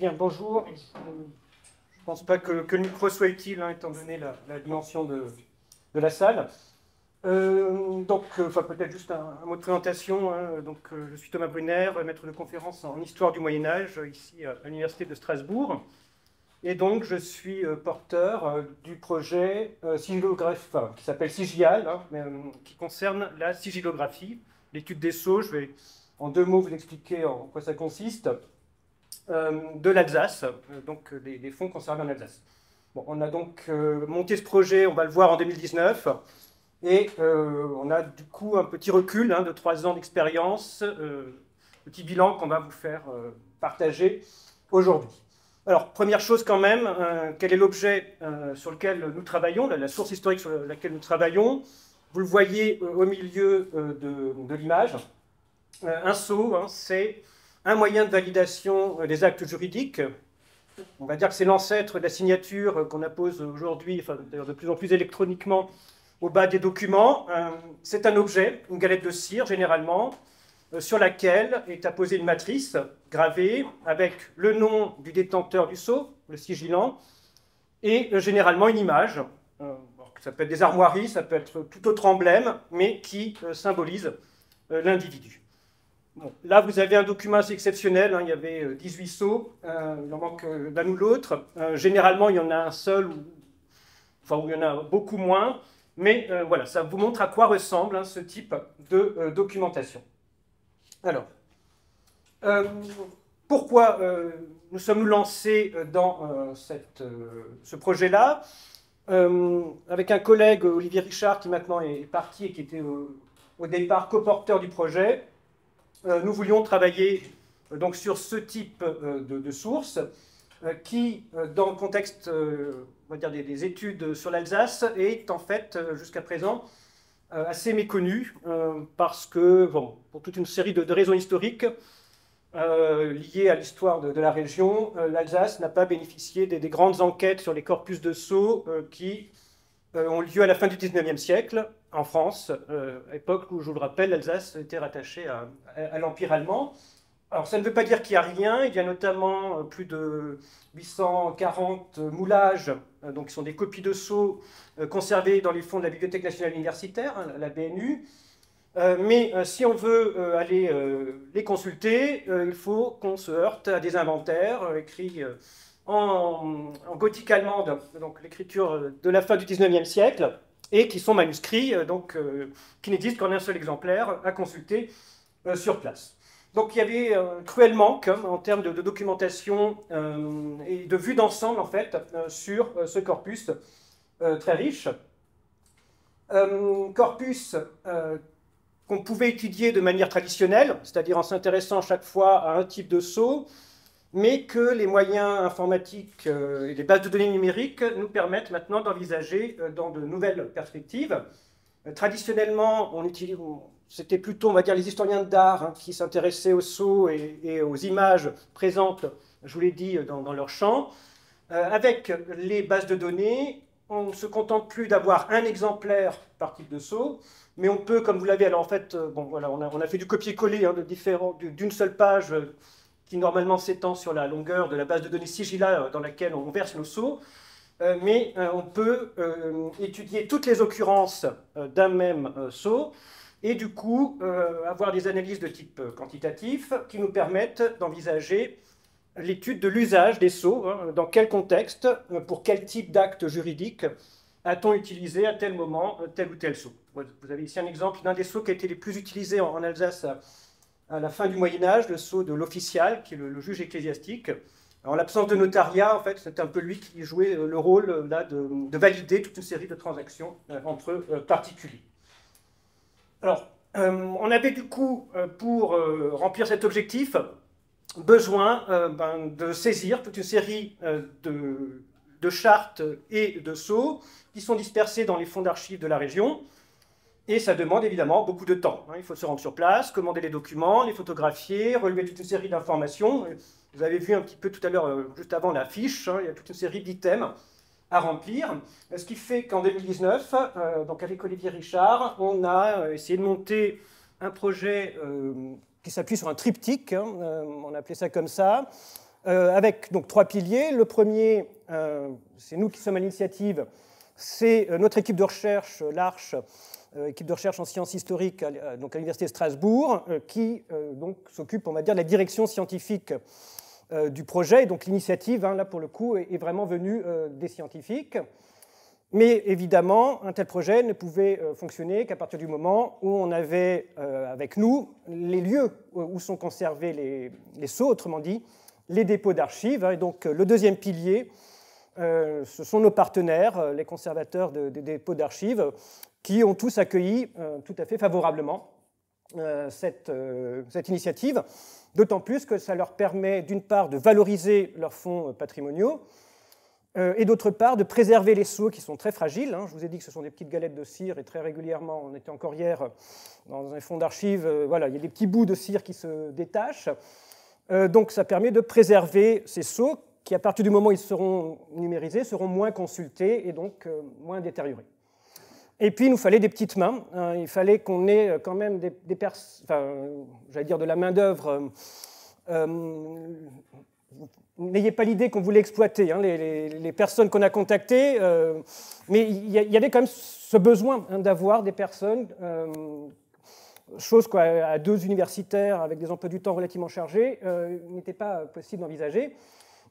Bien, bonjour. Je ne pense pas que le micro soit utile, étant donné la dimension de la salle. Peut-être juste un mot de présentation. Je suis Thomas Brunner, maître de conférence en histoire du Moyen-Âge, ici à l'Université de Strasbourg. Et donc, je suis porteur du projet sigillographe, qui s'appelle Sigial, qui concerne la sigillographie, l'étude des sceaux. Je vais en 2 mots vous expliquer en quoi ça consiste. De l'Alsace, donc des fonds conservés en Alsace. Bon, on a donc monté ce projet, on va le voir en 2019, et on a du coup un petit recul de 3 ans d'expérience, petit bilan qu'on va vous faire partager aujourd'hui. Alors, première chose quand même, quel est l'objet sur lequel nous travaillons, la source historique sur laquelle nous travaillons. Vous le voyez au milieu de l'image. Un sceau, c'est un moyen de validation des actes juridiques. On va dire que c'est l'ancêtre de la signature qu'on appose aujourd'hui, d'ailleurs de plus en plus électroniquement, au bas des documents. C'est un objet, une galette de cire généralement, sur laquelle est apposée une matrice gravée avec le nom du détenteur du sceau, le sigillant, et généralement une image. Ça peut être des armoiries, ça peut être tout autre emblème, mais qui symbolise l'individu. Bon, là, vous avez un document assez exceptionnel. Il y avait 18 sceaux. Il en manque l'un ou l'autre. Généralement, il y en a un seul, ou il y en a beaucoup moins. Mais voilà, ça vous montre à quoi ressemble ce type de documentation. Alors, pourquoi nous sommes lancés dans ce projet-là avec un collègue, Olivier Richard, qui maintenant est parti et qui était au départ coporteur du projet. Nous voulions travailler donc sur ce type de sources qui, dans le contexte on va dire des études sur l'Alsace, est en fait jusqu'à présent assez méconnue parce que, bon, pour toute une série de raisons historiques liées à l'histoire de la région, l'Alsace n'a pas bénéficié des grandes enquêtes sur les corpus de sceaux qui ont lieu à la fin du XIXe siècle en France, époque où, je vous le rappelle, l'Alsace était rattachée à l'Empire allemand. Alors ça ne veut pas dire qu'il n'y a rien, il y a notamment plus de 840 moulages, donc qui sont des copies de sceaux conservées dans les fonds de la Bibliothèque nationale universitaire, la BNU. Mais si on veut aller les consulter, il faut qu'on se heurte à des inventaires écrits en gothique allemande, donc l'écriture de la fin du XIXe siècle, et qui sont manuscrits, qui n'existent qu'en un seul exemplaire à consulter sur place. Donc il y avait cruel manque en termes de documentation et de vue d'ensemble en fait sur ce corpus très riche. Corpus qu'on pouvait étudier de manière traditionnelle, c'est-à-dire en s'intéressant chaque fois à un type de sceau, mais que les moyens informatiques et les bases de données numériques nous permettent maintenant d'envisager dans de nouvelles perspectives. Traditionnellement, c'était plutôt, on va dire, les historiens d'art qui s'intéressaient aux sceaux et aux images présentes, je vous l'ai dit, dans leur champ. Avec les bases de données, on ne se contente plus d'avoir un exemplaire par type de sceau, mais on peut, comme vous l'avez, alors en fait, on a fait du copier-coller d'une seule page qui normalement s'étend sur la longueur de la base de données Sigilla dans laquelle on verse nos sceaux, mais on peut étudier toutes les occurrences d'un même sceau et du coup avoir des analyses de type quantitatif qui nous permettent d'envisager l'étude de l'usage des sceaux, dans quel contexte, pour quel type d'acte juridique a-t-on utilisé à tel moment tel ou tel sceau. Vous avez ici un exemple d'un des sceaux qui a été les plus utilisés en Alsace à la fin du Moyen-Âge, le sceau de l'official, qui est le juge ecclésiastique. En l'absence de notariat, en fait, c'est un peu lui qui jouait le rôle là, de valider toute une série de transactions entre particuliers. Alors, on avait du coup, pour remplir cet objectif, besoin de saisir toute une série de chartes et de sceaux qui sont dispersés dans les fonds d'archives de la région. Et ça demande évidemment beaucoup de temps. Il faut se rendre sur place, commander les documents, les photographier, relever toute une série d'informations. Vous avez vu un petit peu tout à l'heure, juste avant la fiche, il y a toute une série d'items à remplir. Ce qui fait qu'en 2019, donc avec Olivier Richard, on a essayé de monter un projet qui s'appuie sur un triptyque, on appelait ça comme ça, avec donc 3 piliers. Le premier, c'est nous qui sommes à l'initiative, c'est notre équipe de recherche, l'Arche, équipe de recherche en sciences historiques donc à l'Université de Strasbourg, qui donc s'occupe, on va dire, de la direction scientifique du projet. Et donc l'initiative, là pour le coup, est vraiment venue des scientifiques. Mais évidemment, un tel projet ne pouvait fonctionner qu'à partir du moment où on avait avec nous les lieux où sont conservés les sceaux, autrement dit, les dépôts d'archives. Et donc le deuxième pilier, ce sont nos partenaires, les conservateurs des dépôts d'archives, qui ont tous accueilli tout à fait favorablement cette initiative, d'autant plus que ça leur permet d'une part de valoriser leurs fonds patrimoniaux, et d'autre part de préserver les sceaux qui sont très fragiles. Je vous ai dit que ce sont des petites galettes de cire et très régulièrement, on était encore hier dans un fonds d'archives, voilà, il y a des petits bouts de cire qui se détachent. Donc ça permet de préserver ces sceaux qui, à partir du moment où ils seront numérisés, seront moins consultés et donc moins détériorés. Et puis il nous fallait des petites mains, il fallait qu'on ait quand même des personnes, enfin, j'allais dire de la main-d'œuvre. N'ayez pas l'idée qu'on voulait exploiter les personnes qu'on a contactées, mais il y avait quand même ce besoin d'avoir des personnes, chose qu'à 2 universitaires avec des emplois du temps relativement chargés, n'était pas possible d'envisager.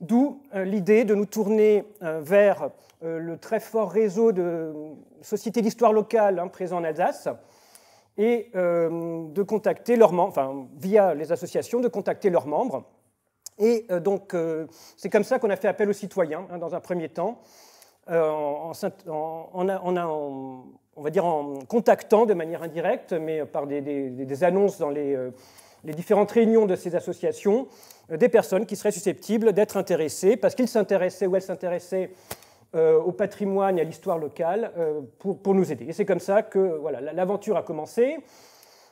D'où l'idée de nous tourner vers le très fort réseau de sociétés d'histoire locale présents en Alsace et de contacter leurs membres, enfin via les associations, de contacter leurs membres. Et donc, c'est comme ça qu'on a fait appel aux citoyens, dans un premier temps, on va dire en contactant de manière indirecte, mais par des annonces dans les différentes réunions de ces associations, des personnes qui seraient susceptibles d'être intéressées, parce qu'ils s'intéressaient ou elles s'intéressaient au patrimoine et à l'histoire locale, pour nous aider. Et c'est comme ça que voilà, l'aventure a commencé.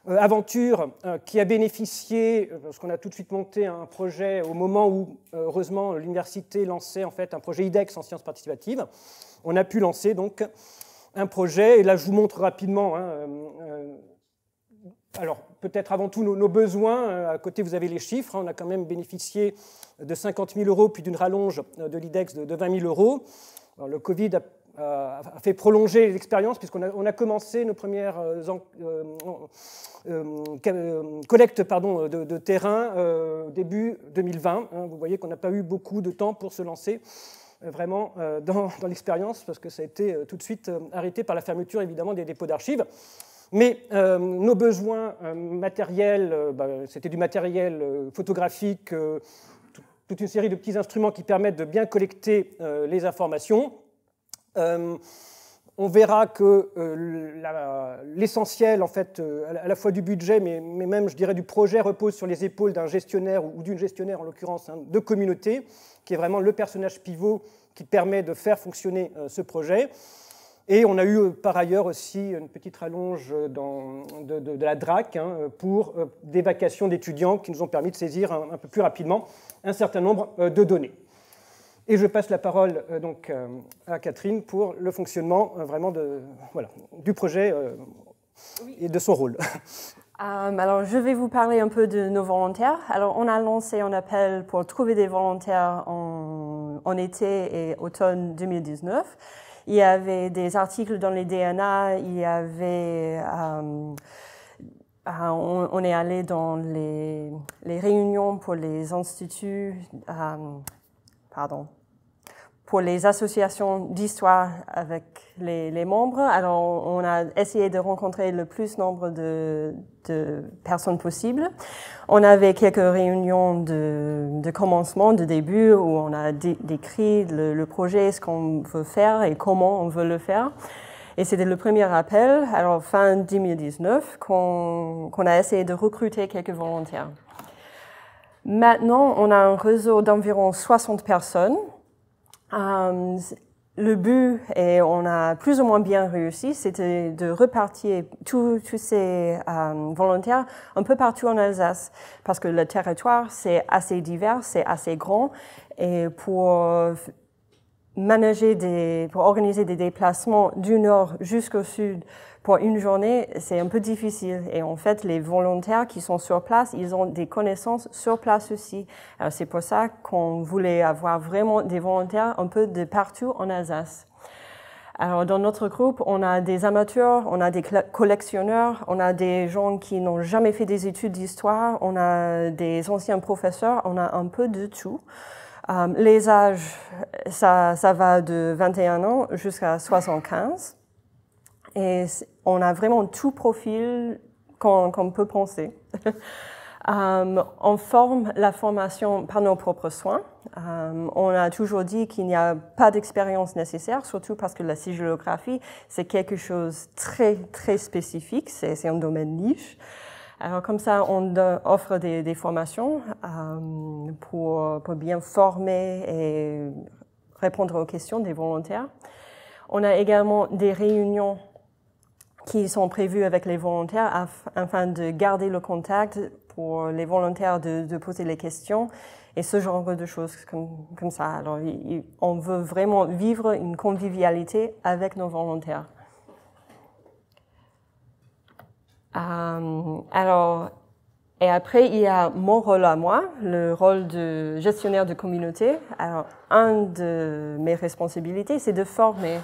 Aventure qui a bénéficié, parce qu'on a tout de suite monté un projet au moment où, heureusement, l'université lançait en fait un projet IDEX en sciences participatives. On a pu lancer donc un projet, et là je vous montre rapidement, alors peut-être avant tout nos besoins, à côté vous avez les chiffres, on a quand même bénéficié de 50 000 € puis d'une rallonge de l'IDEX de 20 000 €. Alors, le Covid a fait prolonger l'expérience puisqu'on a commencé nos premières collectes de terrain début 2020. Vous voyez qu'on n'a pas eu beaucoup de temps pour se lancer vraiment dans l'expérience parce que ça a été tout de suite arrêté par la fermeture évidemment des dépôts d'archives. Mais nos besoins matériels, c'était du matériel photographique, toute une série de petits instruments qui permettent de bien collecter les informations. On verra que l'essentiel, en fait, à la fois du budget, mais même, je dirais, du projet, repose sur les épaules d'un gestionnaire ou d'une gestionnaire, en l'occurrence, de communauté, qui est vraiment le personnage pivot qui permet de faire fonctionner ce projet. Et on a eu par ailleurs aussi une petite rallonge de la DRAC pour des vacations d'étudiants qui nous ont permis de saisir un peu plus rapidement un certain nombre de données. Et je passe la parole donc à Catherine pour le fonctionnement vraiment du projet et de son rôle. Alors, je vais vous parler un peu de nos volontaires. Alors, on a lancé un appel pour trouver des volontaires en été et automne 2019. Il y avait des articles dans les DNA, il y avait... on est allé dans les réunions pour les instituts... pour les associations d'histoire avec les membres. Alors, on a essayé de rencontrer le plus nombre de personnes possible. On avait quelques réunions de commencement, de début, où on a décrit le projet, ce qu'on veut faire et comment on veut le faire. Et c'était le premier appel, alors fin 2019, qu'on a essayé de recruter quelques volontaires. Maintenant, on a un réseau d'environ 60 personnes. Le but, et on a plus ou moins bien réussi, c'était de repartir tous ces volontaires un peu partout en Alsace, parce que le territoire, c'est assez divers, c'est assez grand, et pour pour organiser des déplacements du nord jusqu'au sud pour une journée, c'est un peu difficile. Et en fait, les volontaires qui sont sur place, ils ont des connaissances sur place aussi. Alors c'est pour ça qu'on voulait avoir vraiment des volontaires un peu de partout en Alsace. Alors dans notre groupe, on a des amateurs, on a des collectionneurs, on a des gens qui n'ont jamais fait des études d'histoire, on a des anciens professeurs, on a un peu de tout. Les âges, ça va de 21 ans jusqu'à 75. Et on a vraiment tout profil qu'on peut penser. On forme la formation par nos propres soins. On a toujours dit qu'il n'y a pas d'expérience nécessaire, surtout parce que la sigillographie, c'est quelque chose de très, très spécifique, c'est un domaine niche. Alors comme ça, on offre des formations pour bien former et répondre aux questions des volontaires. On a également des réunions qui sont prévues avec les volontaires afin de garder le contact pour les volontaires de poser les questions et ce genre de choses comme ça. Alors, on veut vraiment vivre une convivialité avec nos volontaires. Et après, il y a mon rôle à moi, le rôle de gestionnaire de communauté. Alors, une de mes responsabilités, c'est de former.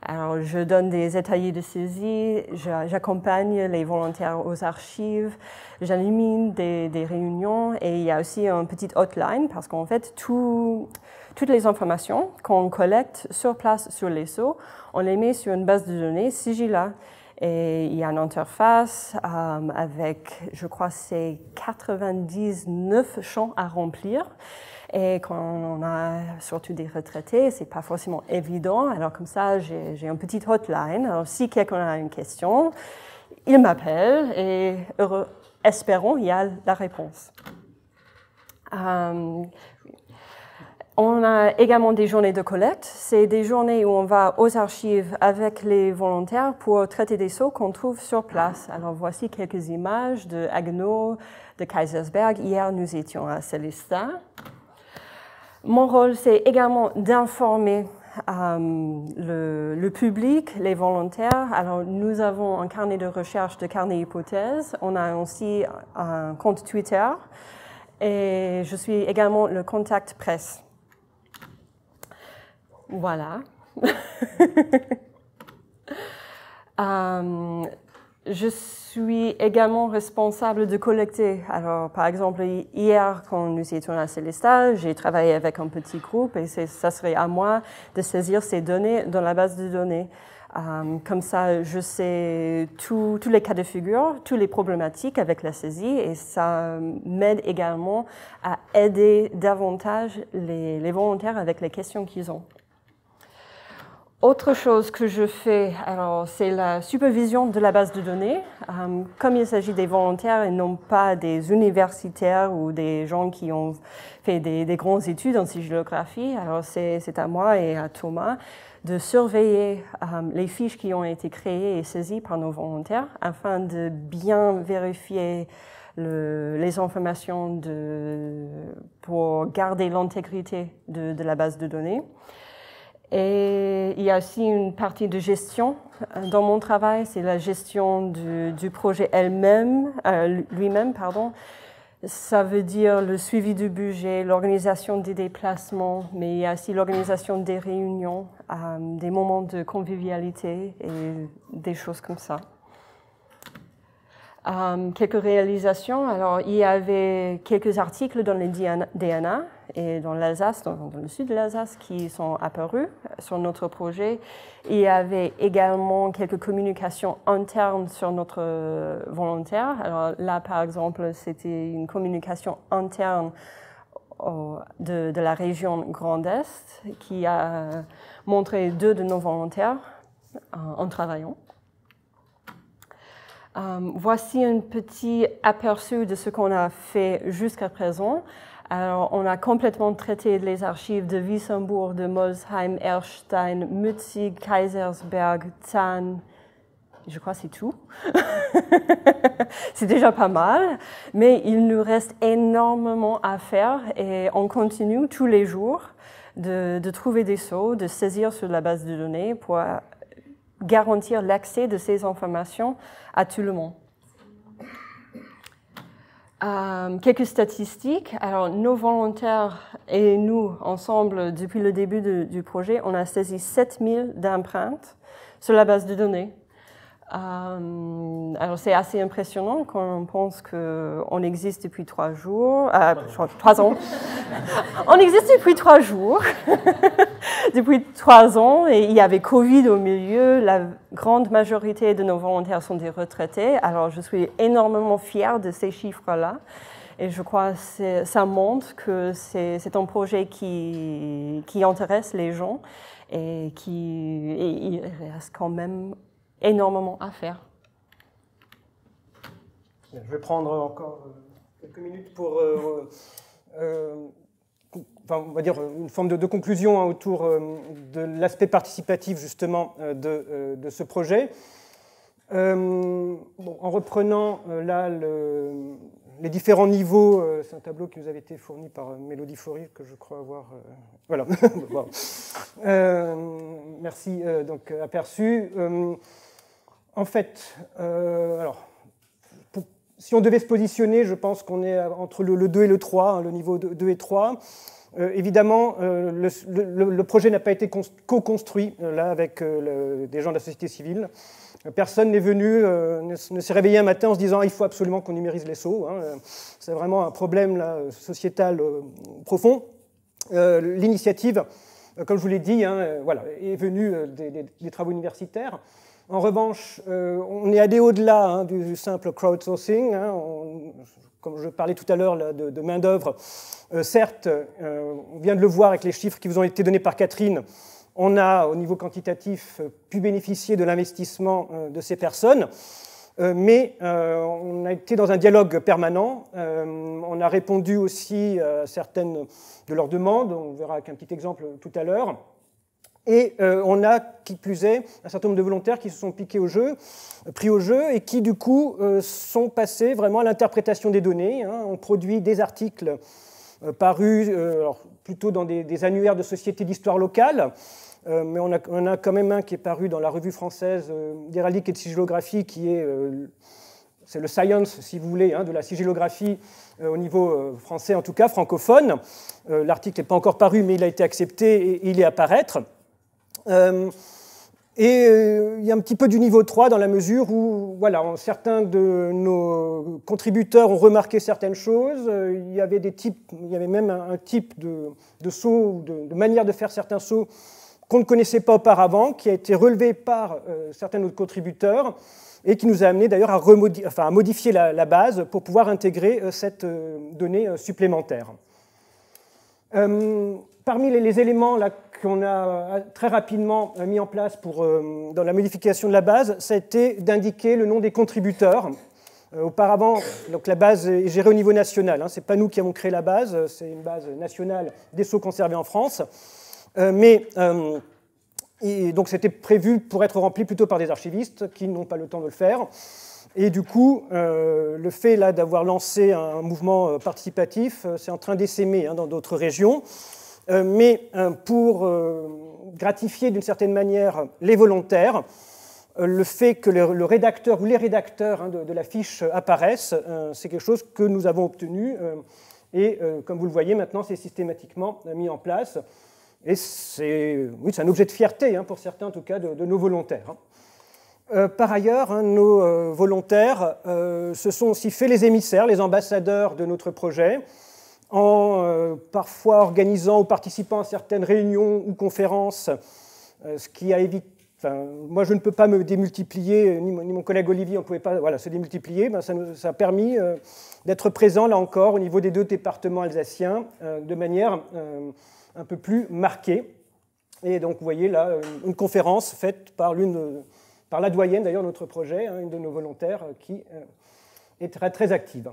Alors, je donne des ateliers de saisie, j'accompagne les volontaires aux archives, j'anime des réunions et il y a aussi une petite hotline parce qu'en fait, toutes les informations qu'on collecte sur place sur les SO, on les met sur une base de données Sigilla. Et il y a une interface avec, je crois, c'est 99 champs à remplir. Et quand on a surtout des retraités, c'est pas forcément évident. Alors comme ça, j'ai une petite hotline. Alors si quelqu'un a une question, il m'appelle et espérons, il y a la réponse. On a également des journées de collecte. C'est des journées où on va aux archives avec les volontaires pour traiter des sceaux qu'on trouve sur place. Alors voici quelques images de Haguenau, de Kaysersberg. Hier, nous étions à Sélestat. Mon rôle, c'est également d'informer le public, les volontaires. Alors, nous avons un carnet de recherche de carnet hypothèse. On a aussi un compte Twitter. Et je suis également le contact presse. Voilà. Je suis également responsable de collecter. Alors, par exemple, hier, quand nous étions à Sélestat, j'ai travaillé avec un petit groupe et ça serait à moi de saisir ces données dans la base de données. Comme ça, je sais tous les cas de figure, toutes les problématiques avec la saisie et ça m'aide également à aider davantage les volontaires avec les questions qu'ils ont. Autre chose que je fais, alors, c'est la supervision de la base de données. Comme il s'agit des volontaires et non pas des universitaires ou des gens qui ont fait des grandes études en sigillographie, alors c'est à moi et à Thomas de surveiller les fiches qui ont été créées et saisies par nos volontaires afin de bien vérifier les informations pour garder l'intégrité de la base de données. Et il y a aussi une partie de gestion dans mon travail, c'est la gestion du projet lui-même. Ça veut dire le suivi du budget, l'organisation des déplacements, mais il y a aussi l'organisation des réunions, des moments de convivialité et des choses comme ça. Quelques réalisations. Alors, il y avait quelques articles dans les DNA et dans l'Alsace, dans le sud de l'Alsace, qui sont apparus sur notre projet. Il y avait également quelques communications internes sur notre volontaire. Alors là, par exemple, c'était une communication interne de la région Grand Est qui a montré 2 de nos volontaires en travaillant. Voici un petit aperçu de ce qu'on a fait jusqu'à présent. Alors, on a complètement traité les archives de Wissembourg, de Molsheim, Erstein, Mützig, Kaysersberg, Zahn. Je crois que c'est tout. C'est déjà pas mal, mais il nous reste énormément à faire et on continue tous les jours de trouver des seaux, de saisir sur la base de données pour garantir l'accès de ces informations à tout le monde. Quelques statistiques. Alors, nos volontaires et nous, ensemble, depuis le début du projet, on a saisi 7000 d'empreintes sur la base de données. Alors, c'est assez impressionnant quand on pense qu'on existe depuis 3 jours, 3 ans. On existe depuis 3 jours, depuis 3 ans, et il y avait Covid au milieu. La grande majorité de nos volontaires sont des retraités. Alors, je suis énormément fière de ces chiffres-là. Et je crois que ça montre que c'est un projet qui intéresse les gens et il reste quand même énormément à faire. Je vais prendre encore quelques minutes pour on va dire une forme de conclusion autour de l'aspect participatif justement de ce projet. En reprenant là les différents niveaux, c'est un tableau qui nous avait été fourni par Mélodie Faury, que je crois avoir voilà. Bon. Merci donc aperçu. En fait, alors, si on devait se positionner, je pense qu'on est entre le 2 et le 3, le niveau 2 et 3. Évidemment, le projet n'a pas été co-construit là avec des gens de la société civile. Personne n'est venu, ne s'est réveillé un matin en se disant « il faut absolument qu'on numérise les sceaux ». C'est vraiment un problème là, sociétal profond. L'initiative, comme je vous l'ai dit, voilà, est venue des travaux universitaires. En revanche, on est allé au-delà du simple crowdsourcing. Comme je parlais tout à l'heure de main-d'œuvre, certes, on vient de le voir avec les chiffres qui vous ont été donnés par Catherine, on a, au niveau quantitatif, pu bénéficier de l'investissement de ces personnes, mais on a été dans un dialogue permanent. On a répondu aussi à certaines de leurs demandes, on verra avec un petit exemple tout à l'heure. Et on a, qui plus est, un certain nombre de volontaires qui se sont pris au jeu, et qui, du coup, sont passés vraiment à l'interprétation des données. On produit des articles parus alors, plutôt dans des annuaires de sociétés d'histoire locale, mais on a quand même un qui est paru dans la revue française d'héraldique et de sigillographie, qui est, c'est le Science, si vous voulez, de la sigillographie au niveau français, en tout cas, francophone. L'article n'est pas encore paru, mais il a été accepté et il est à paraître. Il y a un petit peu du niveau 3 dans la mesure où voilà, certains de nos contributeurs ont remarqué certaines choses. Il y avait même un type de saut, de manière de faire certains sauts qu'on ne connaissait pas auparavant, qui a été relevé par certains de nos contributeurs et qui nous a amené d'ailleurs à modifier la base pour pouvoir intégrer cette donnée supplémentaire. Parmi les éléments qu'on a très rapidement mis en place dans la modification de la base, ça a été d'indiquer le nom des contributeurs. Auparavant, donc la base est gérée au niveau national. Ce n'est pas nous qui avons créé la base, c'est une base nationale des sceaux conservés en France. Et donc c'était prévu pour être rempli plutôt par des archivistes qui n'ont pas le temps de le faire. Et du coup, le fait là d'avoir lancé un mouvement participatif, c'est en train d'essaimer dans d'autres régions. Mais pour gratifier d'une certaine manière les volontaires, le fait que le rédacteur ou les rédacteurs de la fiche apparaissent, c'est quelque chose que nous avons obtenu. Et comme vous le voyez, maintenant, c'est systématiquement mis en place. Et c'est un objet de fierté, pour certains en tout cas, de nos volontaires. Par ailleurs, nos volontaires se sont aussi fait les émissaires, les ambassadeurs de notre projet, en parfois organisant ou participant à certaines réunions ou conférences, ce qui a évité. Moi, je ne peux pas me démultiplier, ni mon collègue Olivier, on ne pouvait pas se démultiplier. Ça a permis d'être présent, là encore, au niveau des 2 départements alsaciens, de manière un peu plus marquée. Et donc, vous voyez là, une conférence faite par la doyenne, d'ailleurs, de notre projet, une de nos volontaires, qui est très, très active.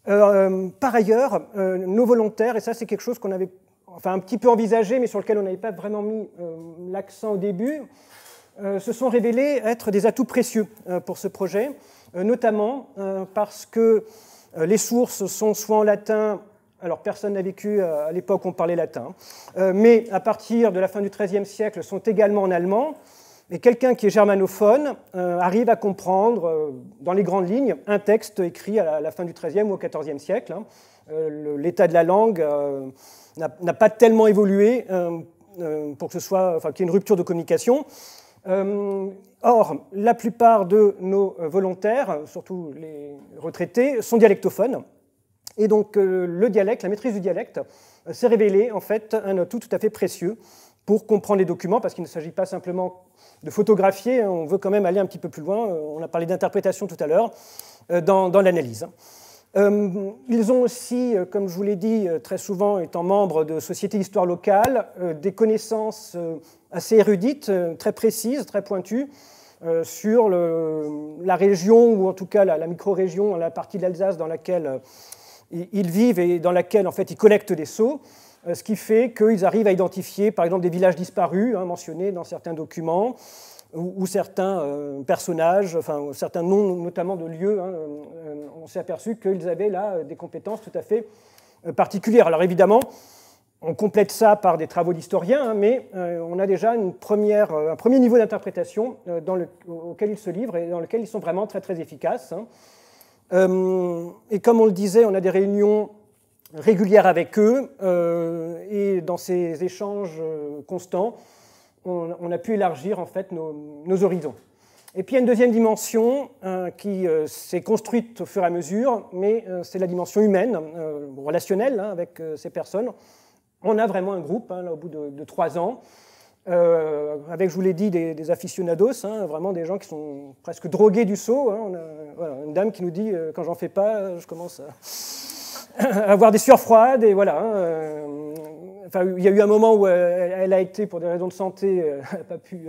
Par ailleurs, nos volontaires, et ça c'est quelque chose qu'on avait un petit peu envisagé, mais sur lequel on n'avait pas vraiment mis l'accent au début, se sont révélés être des atouts précieux pour ce projet, notamment parce que les sources sont soit en latin, Alors, personne n'a vécu à l'époque où on parlait latin. Mais à partir de la fin du XIIIe siècle, sont également en allemand. Et quelqu'un qui est germanophone arrive à comprendre, dans les grandes lignes, un texte écrit à la fin du XIIIe ou au XIVe siècle. L'état de la langue n'a pas tellement évolué pour que ce soit, enfin, qu'il y ait une rupture de communication. Or, la plupart de nos volontaires, surtout les retraités, sont dialectophones. Et donc, le dialecte, la maîtrise du dialecte, s'est révélé en fait un atout tout à fait précieux pour comprendre les documents, parce qu'il ne s'agit pas simplement de photographier, on veut quand même aller un petit peu plus loin. On a parlé d'interprétation tout à l'heure, dans l'analyse. Ils ont aussi, comme je vous l'ai dit, très souvent étant membres de sociétés d'histoire locale, des connaissances assez érudites, très précises, très pointues, sur la région, ou en tout cas la micro-région, la partie de l'Alsace dans laquelle ils vivent et dans laquelle en fait, ils collectent des sceaux, ce qui fait qu'ils arrivent à identifier par exemple des villages disparus, mentionnés dans certains documents, ou certains personnages, enfin certains noms notamment de lieux. On s'est aperçu qu'ils avaient là des compétences tout à fait particulières. Alors évidemment, on complète ça par des travaux d'historiens, mais on a déjà un premier niveau d'interprétation auquel ils se livrent et dans lequel ils sont vraiment très très efficaces. Et comme on le disait, on a des réunions régulières avec eux, et dans ces échanges constants, on a pu élargir en fait nos horizons. Et puis il y a une deuxième dimension qui s'est construite au fur et à mesure, mais c'est la dimension humaine, relationnelle avec ces personnes. On a vraiment un groupe, là, au bout de 3 ans, avec, je vous l'ai dit, des aficionados, vraiment des gens qui sont presque drogués du sceau. On a, voilà, une dame qui nous dit quand j'en fais pas, je commence à avoir des sueurs froides, et voilà. Enfin, il y a eu un moment où elle a été, pour des raisons de santé, elle n'a pas pu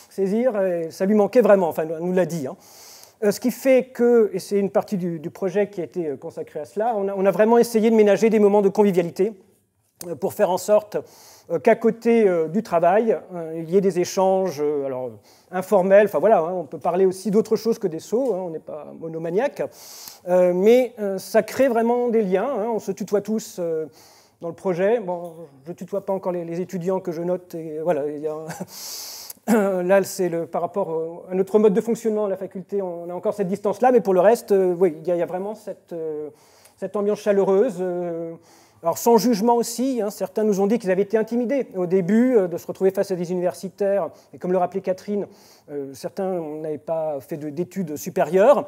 saisir, et ça lui manquait vraiment, enfin, elle nous l'a dit. Ce qui fait que, et c'est une partie du projet qui a été consacrée à cela, on a vraiment essayé de ménager des moments de convivialité pour faire en sorte qu'à côté du travail, il y ait des échanges alors, informels. Enfin voilà, on peut parler aussi d'autre chose que des sceaux, on n'est pas monomaniaque, mais ça crée vraiment des liens. On se tutoie tous dans le projet. Bon, je ne tutoie pas encore les étudiants que je note. Et voilà, il y a là, c'est par rapport à notre mode de fonctionnement à la faculté, on a encore cette distance-là, mais pour le reste, oui, il y a vraiment cette ambiance chaleureuse. Alors sans jugement aussi, certains nous ont dit qu'ils avaient été intimidés au début de se retrouver face à des universitaires, et comme le rappelait Catherine, certains n'avaient pas fait d'études supérieures.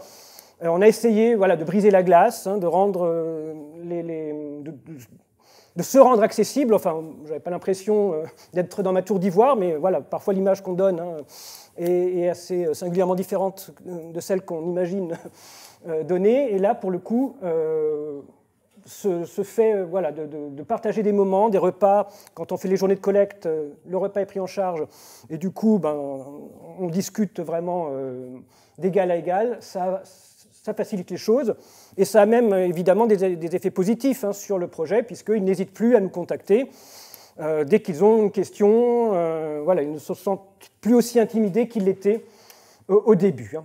On a essayé de briser la glace, de rendre de se rendre accessible. Enfin, je n'avais pas l'impression d'être dans ma tour d'ivoire, mais voilà, parfois l'image qu'on donne est assez singulièrement différente de celle qu'on imagine donner. Et là, pour le coup, se fait de partager des moments, des repas. Quand on fait les journées de collecte, le repas est pris en charge, et du coup, on discute vraiment d'égal à égal. Ça facilite les choses, et ça a même évidemment des effets positifs sur le projet, puisqu'ils n'hésitent plus à nous contacter dès qu'ils ont une question. Ils ne se sentent plus aussi intimidés qu'ils l'étaient au début.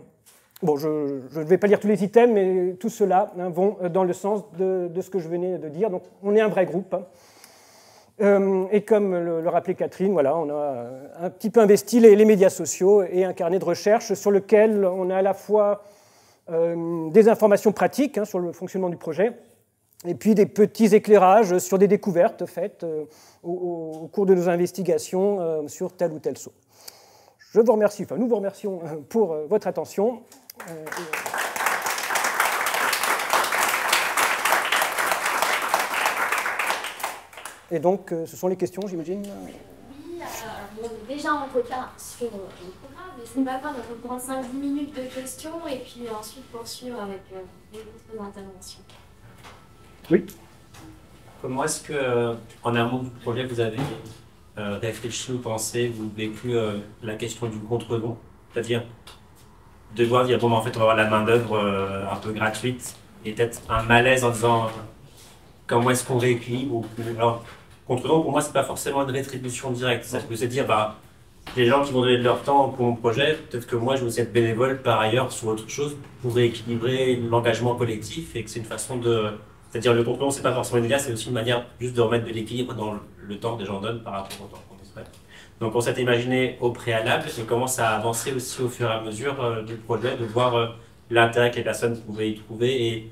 Bon, je ne vais pas lire tous les items, mais tout cela vont dans le sens de ce que je venais de dire. Donc, on est un vrai groupe. Et comme le rappelait Catherine, voilà, on a un petit peu investi les médias sociaux et un carnet de recherche sur lequel on a à la fois des informations pratiques sur le fonctionnement du projet, et puis des petits éclairages sur des découvertes faites au cours de nos investigations sur tel ou tel sceau. Je vous remercie, nous vous remercions pour votre attention. Et donc, ce sont les questions, j'imagine. Oui, on est déjà en retard sur le programme, mais c'est pas grave, on peut prendre 5-10 minutes de questions et puis ensuite poursuivre avec les autres interventions. Oui. Comment est-ce que, en amont du projet, vous avez réfléchi ou pensé, ou vécu la question du contre-don, c'est-à-dire devoir dire, bon, en fait, on va avoir la main-d'œuvre un peu gratuite, et peut-être un malaise en disant comment est-ce qu'on rééquilibre. Alors, contre-don, pour moi, c'est pas forcément une rétribution directe. Ça peut se dire, les gens qui vont donner de leur temps pour mon projet, peut-être que moi, je vais aussi être bénévole par ailleurs sur autre chose pour rééquilibrer l'engagement collectif, et que c'est une façon de C'est-à-dire le contrôle, c'est pas forcément une glace, c'est aussi une manière juste de remettre de l'équilibre dans le temps que les gens donnent par rapport au temps qu'on espère. Donc on s'est imaginé au préalable et commence à avancer aussi au fur et à mesure du projet, de voir l'intérêt que les personnes pouvaient y trouver et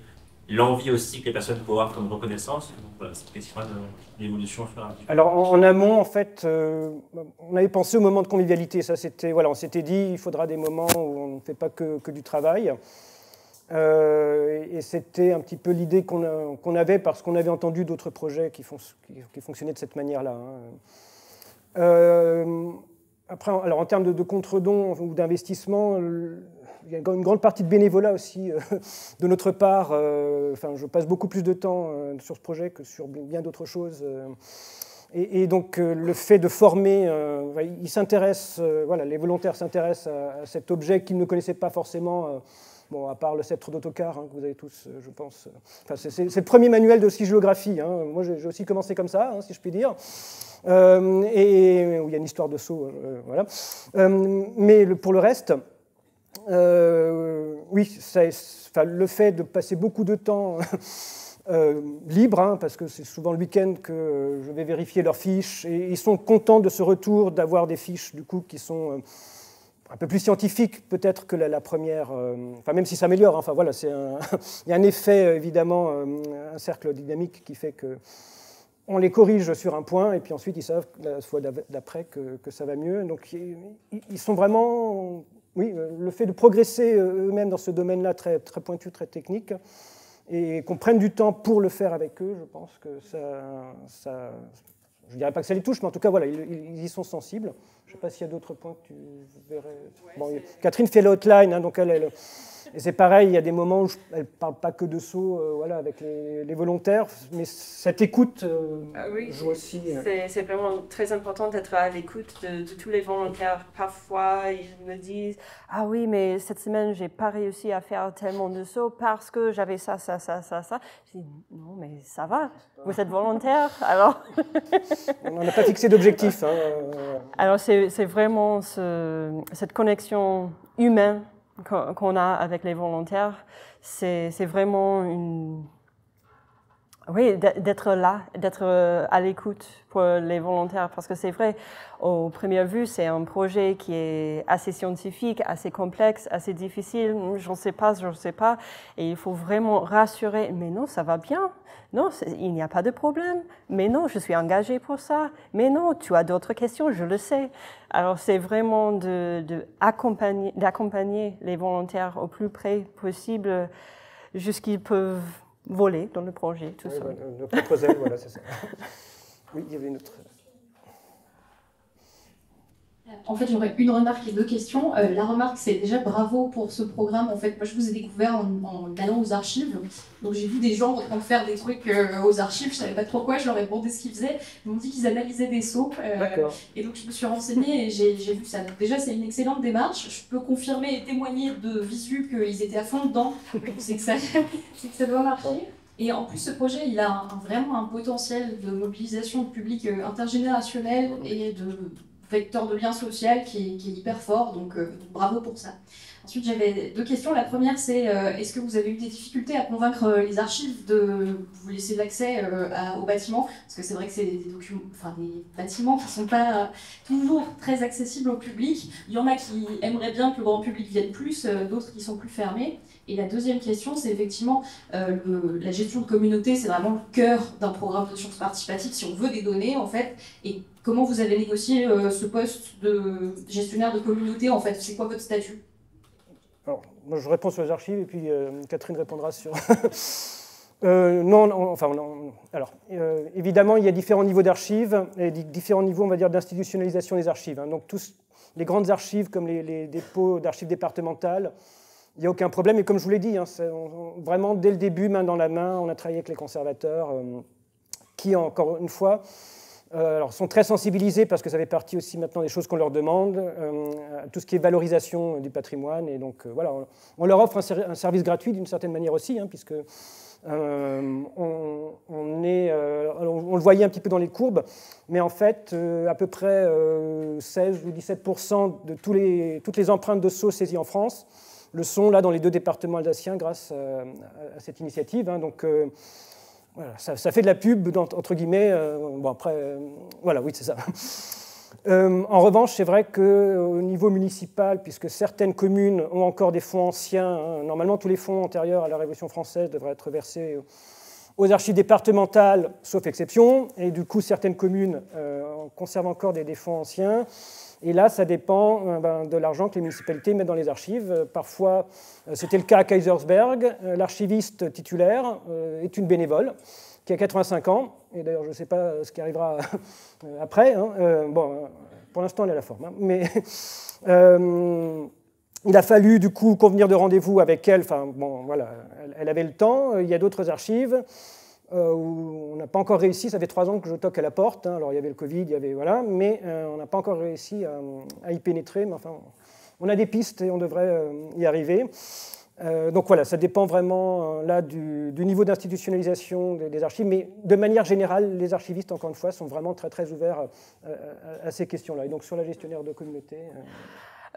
l'envie aussi que les personnes pouvaient avoir comme reconnaissance. Donc voilà, c'est une question de l'évolution au fur et à mesure. Alors en amont, en fait, on avait pensé au moment de convivialité. Ça, c'était, voilà, on s'était dit il faudra des moments où on ne fait pas que du travail. Et c'était un petit peu l'idée qu'on avait parce qu'on avait entendu d'autres projets qui fonctionnaient de cette manière-là. Après, alors en termes de contre-dons ou d'investissement, il y a une grande partie de bénévolat aussi de notre part. Enfin, je passe beaucoup plus de temps sur ce projet que sur bien d'autres choses. Et donc le fait de former, ils s'intéressent, voilà, les volontaires s'intéressent à cet objet qu'ils ne connaissaient pas forcément. Bon, à part le sceptre d'autocar, que vous avez tous, je pense. Enfin, c'est le premier manuel de sigillographie. Moi, j'ai aussi commencé comme ça, si je puis dire. Et où il y a une histoire de saut, voilà. Mais pour le reste, oui, le fait de passer beaucoup de temps libre, parce que c'est souvent le week-end que je vais vérifier leurs fiches, et ils sont contents de ce retour, d'avoir des fiches du coup qui sont un peu plus scientifique peut-être que la première, enfin même si ça s'améliore, enfin voilà, il y a un effet évidemment, un cercle dynamique qui fait que on les corrige sur un point et puis ensuite ils savent la fois d'après que ça va mieux. Donc ils sont vraiment, oui, le fait de progresser eux-mêmes dans ce domaine-là très, très pointu, très technique, et qu'on prenne du temps pour le faire avec eux, je pense que ça je ne dirais pas que ça les touche, mais en tout cas, voilà, ils y sont sensibles. Je ne sais pas s'il y a d'autres points que tu verrais. Ouais, bon, Catherine fait l'outline, donc et c'est pareil, il y a des moments où elle ne parle pas que de saut voilà, avec les volontaires, mais cette écoute oui, joue aussi. C'est vraiment très important d'être à l'écoute de tous les volontaires. Parfois, ils me disent « Ah oui, mais cette semaine, je n'ai pas réussi à faire tellement de sauts parce que j'avais ça. » Je dis « Non, mais ça va, vous êtes volontaire, alors... » On n'a pas fixé d'objectif. Alors, c'est vraiment cette connexion humaine qu'on a avec les volontaires. C'est vraiment oui, d'être là, d'être à l'écoute pour les volontaires. Parce que c'est vrai, au première vue, c'est un projet qui est assez scientifique, assez complexe, assez difficile. Je ne sais pas. Et il faut vraiment rassurer. Mais non, ça va bien. Non, il n'y a pas de problème. Mais non, je suis engagée pour ça. Mais non, tu as d'autres questions, je le sais. Alors, c'est vraiment d'accompagner les volontaires au plus près possible jusqu'ils peuvent voler dans le projet, tout ça. Nos propres ailes, voilà, c'est ça. Oui, il y avait une autre. En fait, j'aurais une remarque et deux questions. La remarque, c'est déjà bravo pour ce programme. En fait, moi, je vous ai découvert en allant aux archives. Donc, j'ai vu des gens en train de faire des trucs aux archives. Je savais pas trop quoi. Je leur ai demandé ce qu'ils faisaient. Ils m'ont dit qu'ils analysaient des sauts. Et donc, je me suis renseignée et j'ai vu ça. Donc, déjà, c'est une excellente démarche. Je peux confirmer et témoigner de visu qu'ils étaient à fond dedans. C'est que ça doit marcher. Et en plus, ce projet, il a vraiment un potentiel de mobilisation de public intergénérationnel et de vecteur de lien social qui est hyper fort, donc bravo pour ça. Ensuite, j'avais deux questions. La première, c'est est-ce que vous avez eu des difficultés à convaincre les archives de vous laisser l'accès aux bâtiments? Parce que c'est vrai que c'est des bâtiments qui ne sont pas toujours très accessibles au public. Il y en a qui aimeraient bien que le grand public vienne plus, d'autres qui sont plus fermés. Et la deuxième question, c'est effectivement la gestion de communauté, c'est vraiment le cœur d'un programme de sciences participatives, si on veut des données, en fait. Et comment vous avez négocié ce poste de gestionnaire de communauté, en fait? C'est quoi votre statut? Alors, moi, je réponds sur les archives, et puis Catherine répondra sur... évidemment, il y a différents niveaux d'archives, et différents niveaux, on va dire, d'institutionnalisation des archives. Donc, tous les grandes archives, comme les dépôts d'archives départementales, il n'y a aucun problème, et comme je vous l'ai dit, vraiment dès le début, main dans la main, on a travaillé avec les conservateurs qui, encore une fois, sont très sensibilisés parce que ça fait partie aussi maintenant des choses qu'on leur demande, tout ce qui est valorisation du patrimoine, et donc voilà, on leur offre un service gratuit d'une certaine manière aussi, puisque on le voyait un petit peu dans les courbes, mais en fait, à peu près 16 ou 17% de toutes les empreintes de sceaux saisies en France le sont là dans les deux départements alsaciens grâce à cette initiative. Donc Voilà, ça fait de la pub, entre guillemets. Bon, après, voilà, oui, c'est ça. En revanche, c'est vrai qu'au niveau municipal, puisque certaines communes ont encore des fonds anciens, hein, normalement tous les fonds antérieurs à la Révolution française devraient être versés aux archives départementales, sauf exception, et du coup certaines communes conservent encore des fonds anciens. Et là, ça dépend de l'argent que les municipalités mettent dans les archives. Parfois, c'était le cas à Kaysersberg. L'archiviste titulaire est une bénévole qui a 85 ans. Et d'ailleurs, je ne sais pas ce qui arrivera après. Hein. Bon, pour l'instant, elle a la forme. Hein. Mais il a fallu, du coup, convenir de rendez-vous avec elle. Enfin, bon, voilà, elle avait le temps. Il y a d'autres archives où on n'a pas encore réussi. Ça fait 3 ans que je toque à la porte. Hein. Alors, il y avait le Covid, il y avait, voilà, mais on n'a pas encore réussi à y pénétrer. Mais enfin, on a des pistes et on devrait y arriver. Donc voilà, ça dépend vraiment là du niveau d'institutionnalisation des archives, mais de manière générale, les archivistes, encore une fois, sont vraiment très très ouverts à ces questions-là. Et donc sur la gestionnaire de communauté.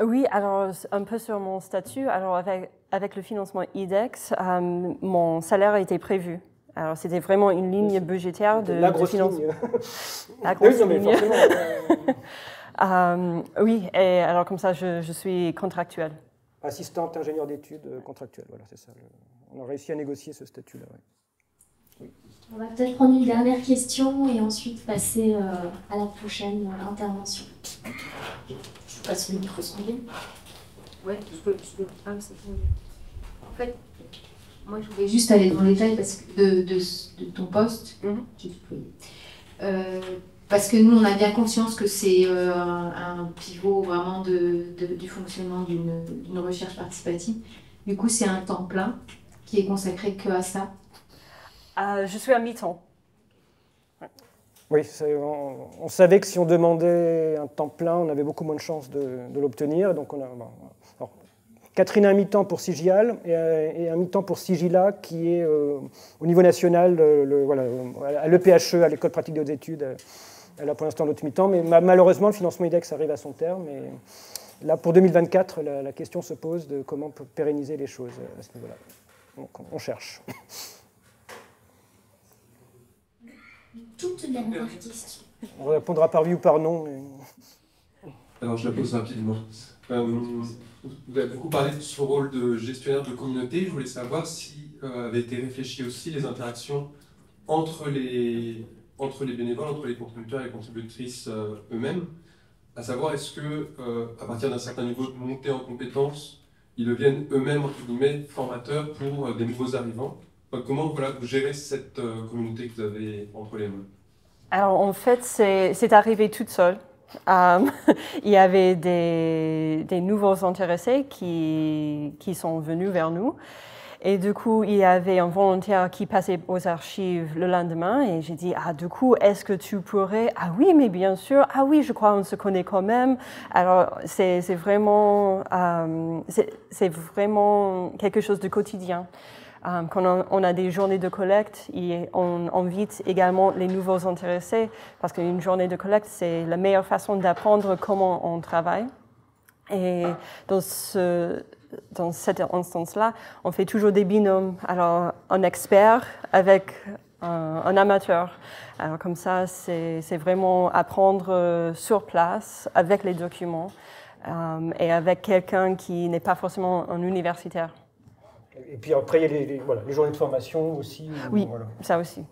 Oui, alors un peu sur mon statut. Alors avec le financement IDEX, mon salaire a été prévu. Alors c'était vraiment une ligne budgétaire de financement. La grosse ligne. Oui, et alors comme ça, je suis contractuelle. Assistante ingénieur d'études contractuelle, voilà, c'est ça. On a réussi à négocier ce statut-là. Oui. On va peut-être prendre une dernière question et ensuite passer à la prochaine intervention. Je passe le micro sans bien. Ouais, je peux. Ah, c'est bon. En fait, moi je voulais juste aller dans le détail parce que de ton poste. Parce que nous, on a bien conscience que c'est un pivot vraiment du fonctionnement d'une recherche participative. Du coup, c'est un temps plein qui est consacré que à ça. Je suis à mi-temps. Oui, on savait que si on demandait un temps plein, on avait beaucoup moins de chances de l'obtenir. Donc alors, Catherine a un mi-temps pour Sigial et un mi-temps pour Sigila, qui est au niveau national, voilà, à l'EPHE, à l'École pratique des hautes études. Elle a pour l'instant l'autre mi-temps, mais malheureusement, le financement IDEX arrive à son terme. Et là, pour 2024, la question se pose de comment on peut pérenniser les choses à ce niveau-là. Donc, on cherche. Toute dernière question. On répondra par oui ou par non. Mais... Alors, je la pose rapidement. Vous avez beaucoup parlé de ce rôle de gestionnaire de communauté. Je voulais savoir si avaient été réfléchies aussi les interactions entre les bénévoles, entre les contributeurs et les contributrices eux-mêmes, à savoir est-ce que, à partir d'un certain niveau de montée en compétences, ils deviennent eux-mêmes, entre guillemets, formateurs pour des nouveaux arrivants. Comment vous gérez cette communauté que vous avez entre les mains? Alors en fait, c'est arrivé toute seule. Il y avait des nouveaux intéressés qui sont venus vers nous. Et du coup, il y avait un volontaire qui passait aux archives le lendemain et j'ai dit, du coup, est-ce que tu pourrais... Ah oui, mais bien sûr. Ah oui, je crois qu'on se connaît quand même. Alors, c'est vraiment quelque chose de quotidien. Quand on a des journées de collecte, on invite également les nouveaux intéressés parce qu'une journée de collecte, c'est la meilleure façon d'apprendre comment on travaille. Et dans cette instance-là, on fait toujours des binômes. Alors, un expert avec un amateur. Alors, comme ça, c'est vraiment apprendre sur place avec les documents et avec quelqu'un qui n'est pas forcément un universitaire. Et puis après, il y a les journées de formation aussi. Oui, voilà. Ça aussi.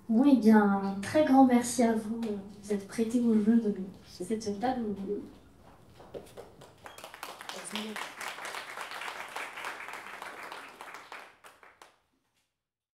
Bon, eh bien, un très grand merci à vous. Vous êtes prêtés au jeu de cette table.